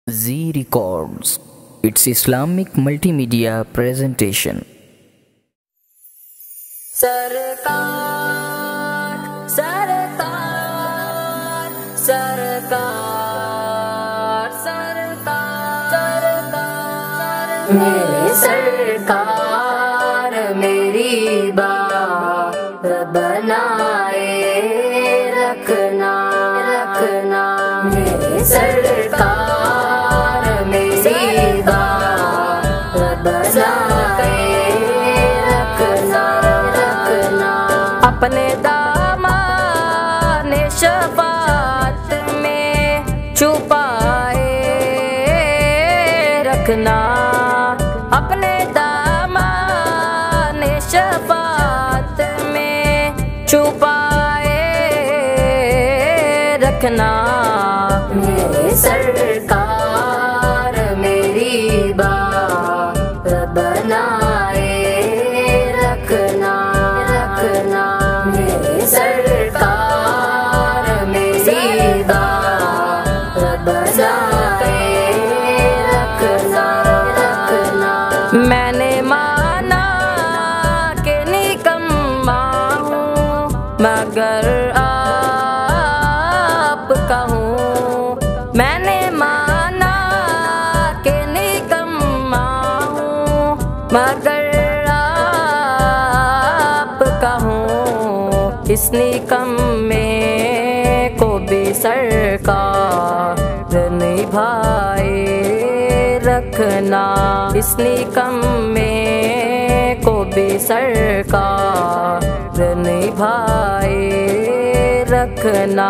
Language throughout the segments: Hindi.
Z Records, its Islamic multimedia presentation. सरकार सरकार सरकार सरकार सरकार मेरी सरकार मेरी बात बनाए रखना रखना मेरी सरकार मेरी बात बनाए रखना रखना अपने दामन शफात में छुपाए रखना अपने दामन शफात में छुपाए रखना मेरी सरकार मेरी बात बनाए रखना रखना मेरी सरकार मेरी बात बनाए रखना रखना मैंने माना कि निकम्मा हूँ मगर आपका हूँ मैंने माना कि निकम्मा हूँ मगर आपका हूँ इस निकम्मे को भी सरकार निभाए रखना इस निकम्मे को भी सरकार निभाए रखना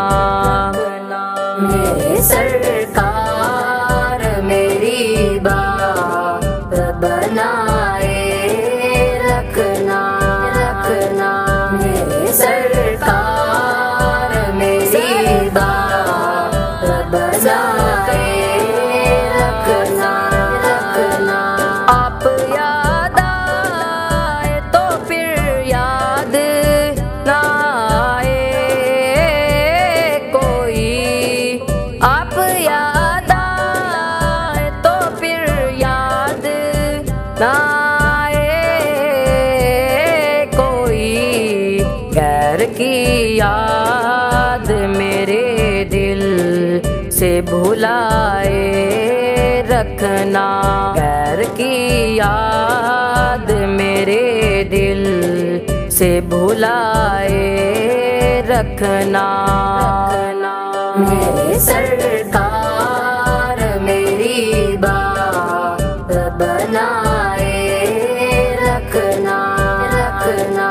मेरी सरकार मेरी बात बनाए रखना रखना मेरी सरकार मेरी बात बनाए रखना रखना आप याद आए तो फिर याद ना आए कोई आप याद आए तो फिर याद ना आए कोई गैर की याद मेरे दिल से भुलाए रखना गैर की याद मेरे दिल से भुलाए रखना मेरी सरकार मेरी बात बनाए रखना रखना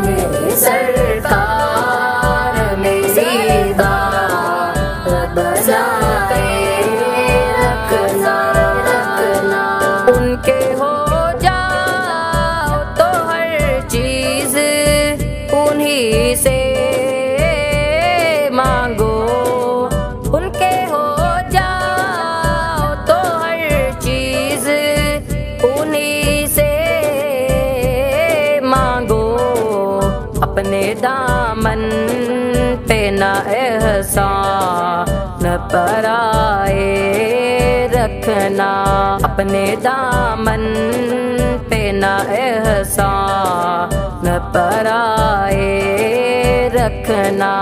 मेरी सरकार मेरी बात बनाए रखना रखना उनके हो जाओ तो हर चीज उन्हीं से मांगो उनके हो जाओ तो हर चीज उन्हीं से मांगो अपने दामन पे न एहसान पराए रखना अपने दामन पे न एहसान पराए रखना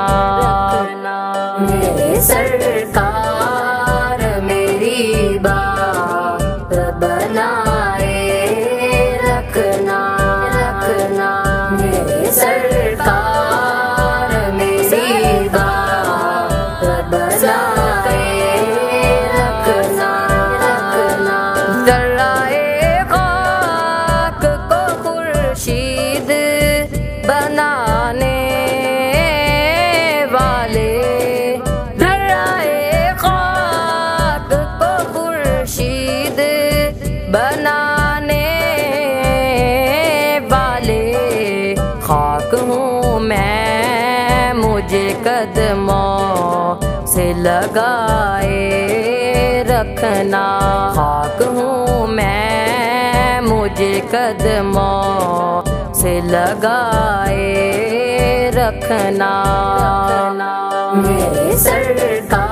मेरी सरकार मेरी बात बनाए रखना रखना मेरी सरकार मेरी बात बनाए रखना रखना जर्राए खाक को खुर्शीद बनाने वाले जर्राए खाक को खुर्शीद बनाने वाले खाक हूँ मैं मुझे कदमों से लगाए रखना खाक हूँ मैं मुझे कदमों से लगाए रखना मेरी सरकार